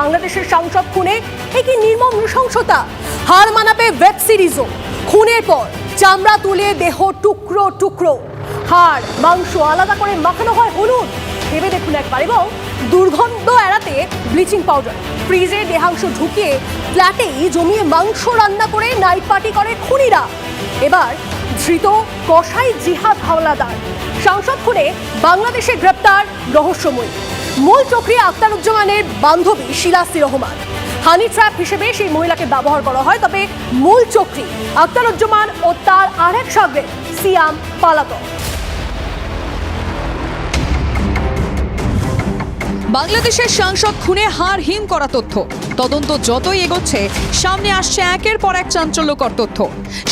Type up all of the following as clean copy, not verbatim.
বাংলাদেশের সাংসদ খুনে এ কি নির্মম নৃশংসতা। হার মানাবে ওয়েব সিরিজও। খুনের পর চামড়া তুলে দেহ টুকরো টুকরো, হাড় মাংস আলাদা করে মাখানো হয় হলুদ। ভেবে দেখুন একবার। এবং দুর্গন্ধ এড়াতে ব্লিচিং পাউডার, ফ্রিজে দেহাংশ ঢুকিয়ে ফ্ল্যাটেই জমিয়ে মাংস রান্না করে নাইট পার্টি করে খুনিরা। এবার ধৃত কসাই জিহাদ হাওলাদার। সাংসদ খুনে বাংলাদেশে গ্রেপ্তার রহস্যময়ী। মূল চক্রী আখতারুজ্জামানের বান্ধবী শিলাস্তি রহমান। হানি ট্র্যাপ হিসেবে সেই মহিলাকে ব্যবহার করা হয়, তবে মূল চক্রী আখতারুজ্জামান ও তার আরেক শাগরেদ সিয়াম পালাতক। বাংলাদেশের সাংসদ খুনে হাড় হিম করা তথ্য। তদন্ত যতই এগোচ্ছে সামনে আসছে একের পর এক চাঞ্চল্যকর তথ্য।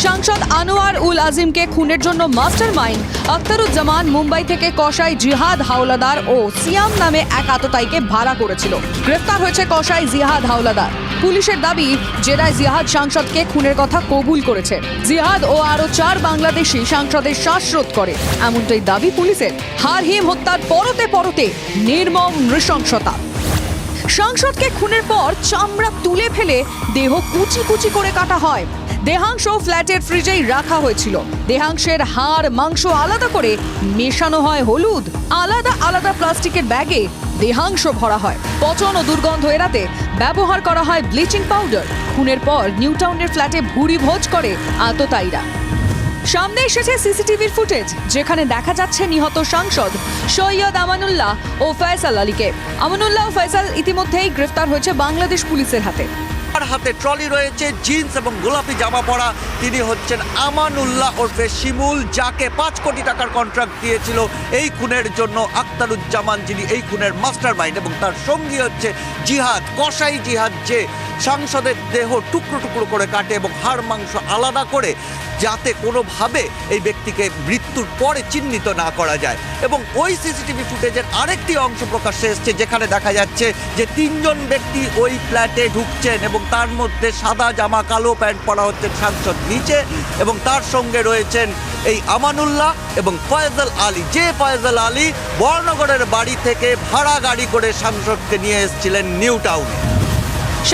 সাংসদ আনোয়ার উল আজিমকে খুনের জন্য মাস্টার মাইন্ড আখতারুজ্জামান মুম্বাই থেকে কসাই জিহাদ হাওলাদার ও সিয়াম নামে এক আততায়ীকে ভাড়া করেছিল। গ্রেফতার হয়েছে কসাই জিহাদ হাওলাদার। পুলিশের দাবি, জেরায় জিহাদ সাংসদকে খুনের কথা কবুল করেছে। জিহাদ ও আরো 4 বাংলাদেশি সাংসদের শ্বাসরোধ করে, এমনটাই দাবি পুলিশের। হাড় হিম হত্যার পরতে পরতে নির্মম নৃশংসতা। সাংসদকে খুনের পর চামড়া তুলে ফেলে দেহ কুচি কুচি করে কাটা হয়। দেহাংশ ফ্ল্যাটের ফ্রিজেই রাখা হয়েছিল। দেহাংশের হাড় মাংস আলাদা করে মেশানো হয় হলুদ। আলাদা আলাদা প্লাস্টিকের ব্যাগে দেহাংশ ভরা হয়। পচন ও দুর্গন্ধ এড়াতে ব্যবহার করা হয় ব্লিচিং পাউডার। খুনের পর নিউটাউনের ফ্ল্যাটে ভুরি ভোজ করে আততায়ীরা। সামনে এসেছে সিসিটিভির ফুটেজ, যেখানে দেখা যাচ্ছে নিহত সাংসদ সৈয়দ আমানুল্লাহ ও ফয়সাল আলীকে। আমানুল্লাহ ও ফয়সাল ইতিমধ্যেই গ্রেফতার হয়েছে বাংলাদেশ পুলিশের হাতে। তার হাতে ট্রলি রয়েছে, জিন্স এবং গোলাপি জামা পরা। তিনি হচ্ছেন আমানুল্লাহ ওরফে শিমুল, যাকে 5 কোটি টাকার কন্ট্রাক্ট দিয়েছিল এই খুনের জন্য আখতারুজ্জামান, যিনি এই খুনের মাস্টার মাইন্ড। এবং তার সঙ্গী হচ্ছে জিহাদ, কসাই জিহাদ, যে সাংসদের দেহ টুকরো টুকরো করে কাটে এবং হাড় মাংস আলাদা করে, যাতে কোনোভাবে এই ব্যক্তিকে মৃত্যুর পরে চিহ্নিত না করা যায়। এবং ওই সিসিটিভি ফুটেজের আরেকটি অংশ প্রকাশ্যে এসছে, যেখানে দেখা যাচ্ছে যে 3 জন ব্যক্তি ওই ফ্ল্যাটে ঢুকছেন এবং তার মধ্যে সাদা জামা কালো প্যান্ট পরা হচ্ছেন সাংসদ নিচে, এবং তার সঙ্গে রয়েছেন এই আমানুল্লাহ এবং ফয়সাল আলী, যে ফয়সাল আলী বর্ণগরের বাড়ি থেকে ভাড়া গাড়ি করে সাংসদকে নিয়ে এসেছিলেন নিউ টাউনে।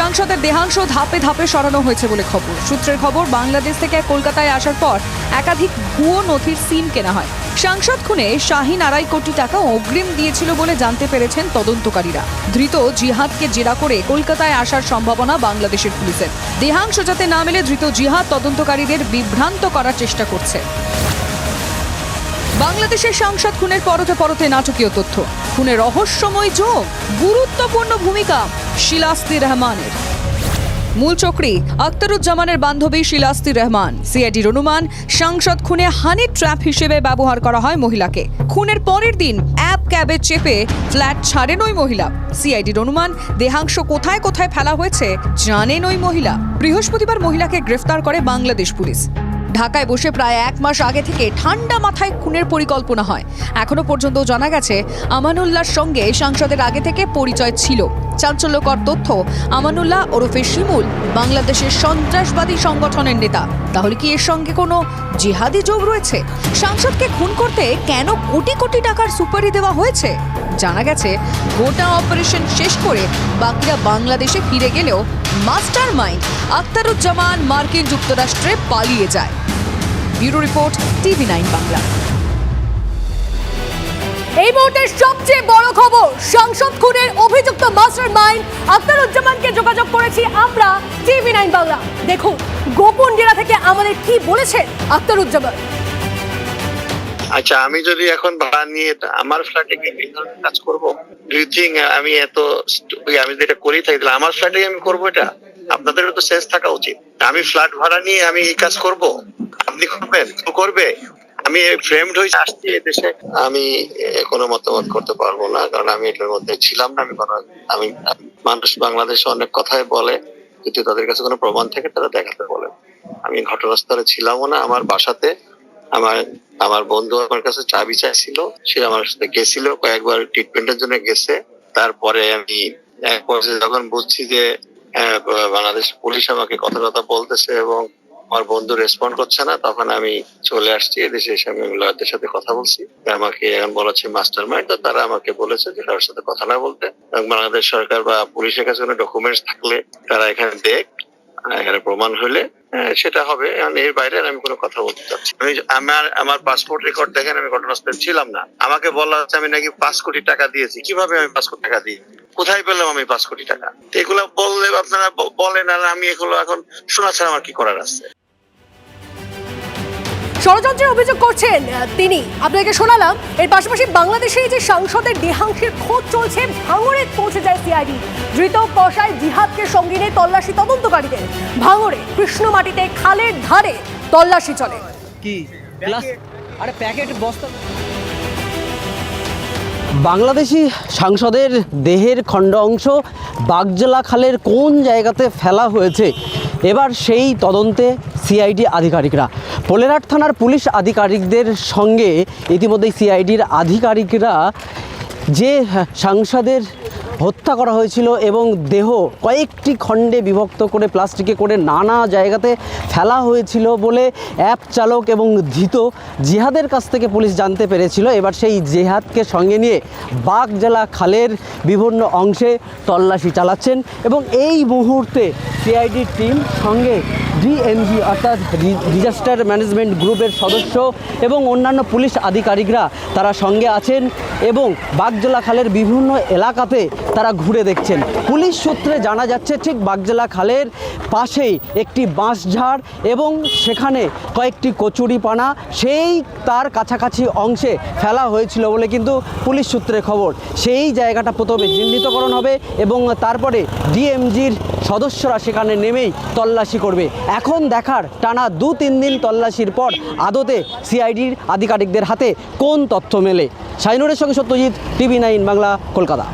সাংসদের দেহাংশ ধাপে ধাপে সরানো হয়েছে বলে খবর। সূত্রের খবর, বাংলাদেশ থেকে কলকাতায় আসার পর একাধিক ভুয়ো নথির সিম কেনা হয়। সাংসদ খুনে শাহিন 2.5 কোটি টাকা অগ্রিম দিয়েছিল বলে জানতে পেরেছেন তদন্তকারীরা। ধৃত জিহাদকে জেরা করে কলকাতায় আসার সম্ভাবনা বাংলাদেশের পুলিশের। দেহাংশ যাতে না মেলে ধৃত জিহাদ তদন্তকারীদের বিভ্রান্ত করার চেষ্টা করছে। বাংলাদেশের সাংসদ খুনের পরতে পরতে নাটকীয় তথ্য। খুনের রহস্যময় যোগ, গুরুত্বপূর্ণ ভূমিকা শিলাস্তি রহমানের। মূল চক্রী আখতারুজ্জামানের বান্ধবী শিলাস্তি রহমান। সিআইডির অনুমান, সাংসদ খুনে হানি ট্র্যাপ হিসেবে ব্যবহার করা হয় মহিলাকে। খুনের পরের দিন অ্যাপ ক্যাবে চেপে ফ্ল্যাট ছাড়েন ওই মহিলা। সিআইডির অনুমান, দেহাংশ কোথায় কোথায় ফেলা হয়েছে জানেন ওই মহিলা। বৃহস্পতিবার মহিলাকে গ্রেফতার করে বাংলাদেশ পুলিশ। ঢাকায় বসে প্রায় 1 মাস আগে থেকে ঠান্ডা মাথায় খুনের পরিকল্পনা হয়। এখনো পর্যন্ত জানা গেছে আমানুল্লাহর সঙ্গে সাংসদের আগে থেকে পরিচয় ছিল। চাঞ্চল্যকর তথ্য, আমানুল্লাহ ওরফে শিমুল বাংলাদেশের সন্ত্রাসবাদী সংগঠনের নেতা। তাহলে কি এর সঙ্গে কোনো জিহাদি যোগ রয়েছে? সাংসদকে খুন করতে কেন কোটি কোটি টাকার সুপারি দেওয়া হয়েছে? জানা গেছে, গোটা অপারেশন শেষ করে বাকিরা বাংলাদেশে ফিরে গেলেও মাস্টার মাইন্ড আখতারুজ্জামান মার্কিন যুক্তরাষ্ট্রে পালিয়ে যায়। Bureau report, TV9 Bangla. এই মুহূর্তের সবচেয়ে বড় খবর, সাংসদ খুনের অভিযুক্ত মাস্টার মাইন্ড আখতারুজ্জামানকে যোগাযোগ করেছি আমরা TV9 বাংলা। দেখুন গোপন জেরা থেকে আমাদের কি বলেছেন আখতারুজ্জামান। আচ্ছা, আমি যদি এখন ভাড়া নিয়ে আমার ফ্ল্যাটে গিয়ে কাজ করবো, ডু ইউ থিঙ্ক আমি আমি যেটা করি থাকি, তাহলে আমার ফ্ল্যাটে আমি করবো? এটা আপনাদেরও তো সেন্স থাকা উচিত। আমি ফ্ল্যাট ভাড়া নিয়ে আমি এই কাজ করব, আপনি করবেন? করবে? আমি ফ্রেমড হয়ে আসছি এদেশে, আমি কোনো মতামত করতে পারবো না, কারণ আমি এটার মধ্যে ছিলাম না। আমি মানুষ বাংলাদেশে অনেক কথাই বলে, যদি তাদের কাছে কোনো প্রমাণ থাকে তারা দেখাতে বলে। আমি ঘটনাস্থলে ছিলামও না। আমার বাসাতে আমার বন্ধু আমার কাছে চাবি চাইছিল, সে আমার সাথে গেছিল, কয়েকবার ট্রিটমেন্টের জন্য গেছে। তারপরে আমি এক পর্যায়ে যখন বুঝছি যে বাংলাদেশ পুলিশ আমাকে কথা বলতেছে এবং আমার বন্ধু রেসপন্ড করছে না, তখন আমি চলে আসছি এদেশে। এসে আমি লয়ারদের সাথে কথা বলছি, আমাকে এখন বলেছে মাস্টার মাইন্ড। তো তারা আমাকে বলেছে যে কারোর সাথে কথা না বলতে, এবং বাংলাদেশ সরকার বা পুলিশের কাছে কোনো ডকুমেন্টস থাকলে তারা এখানে দেখ, এখানে প্রমাণ হলে সেটা হবে। এর বাইরে আমি কোনো কথা বলতে চাচ্ছি। আমার পাসপোর্ট রেকর্ড দেখেন, আমি ঘটনাস্থলে ছিলাম না। আমাকে বলা হচ্ছে আমি নাকি 5 কোটি টাকা দিয়েছি। কিভাবে আমি 5 কোটি টাকা দিই? কোথায় পেলাম আমি 5 কোটি টাকা? এগুলো বললে আপনারা বলেন, আর আমি এগুলো এখন শোনা ছাড়া আমার কি করার আছে? ষড়যন্ত্রের অভিযোগ করছেন তিনি, আপনাকে শোনালাম। এর পাশাপাশি বাংলাদেশে যে সাংসদের দেহাংশের খোঁজ চলছে, ভাঙড়ে পৌঁছে যায় সিআইডি। ধৃত কসাই জিহাদকে সঙ্গে নিয়ে তল্লাশি তদন্তকারীদের। ভাঙড়ে কৃষ্ণমাটিতে খালের ধারে তল্লাশি চলে। কি গ্লাস আরে প্যাকেট বস্তা। বাংলাদেশি সাংসদের দেহের খণ্ড অংশ বাগজলা খালের কোন জায়গাতে ফেলা হয়েছে, এবার সেই তদন্তে সিআইডি আধিকারিকরা। পোলেরহাট থানার পুলিশ আধিকারিকদের সঙ্গে ইতিমধ্যেই সিআইডির আধিকারিকরা যে সাংসদের হত্যা করা হয়েছিল এবং দেহ কয়েকটি খণ্ডে বিভক্ত করে প্লাস্টিকে করে নানা জায়গাতে ফেলা হয়েছিল বলে অ্যাপ চালক এবং ধৃত জিহাদের কাছ থেকে পুলিশ জানতে পেরেছিল। এবার সেই জিহাদকে সঙ্গে নিয়ে বাগজলা খালের বিভিন্ন অংশে তল্লাশি চালাচ্ছেন এবং এই মুহূর্তে সিআইডি টিম সঙ্গে ডিএমজি অর্থাৎ ডিজাস্টার ম্যানেজমেন্ট গ্রুপের সদস্য এবং অন্যান্য পুলিশ আধিকারিকরা তারা সঙ্গে আছেন এবং বাগজলা খালের বিভিন্ন এলাকাতে তারা ঘুরে দেখছেন। পুলিশ সূত্রে জানা যাচ্ছে ঠিক বাগজলা খালের পাশেই একটি বাঁশঝাড় এবং সেখানে কয়েকটি কচুরিপানা সেই তার কাছাকাছি অংশে ফেলা হয়েছিল বলে কিন্তু পুলিশ সূত্রে খবর। সেই জায়গাটা প্রথমে চিহ্নিতকরণ হবে এবং তারপরে ডিএমজির সদস্যরা সেখানে নেমেই তল্লাশি করবে। এখন দেখার টানা 2-3 দিন তল্লাশির পর আদতে সিআইডির আধিকারিকদের হাতে কোন তথ্য মেলে। শাহিনুরের সঙ্গে সত্যজিৎ, টিভি 9 বাংলা, কলকাতা।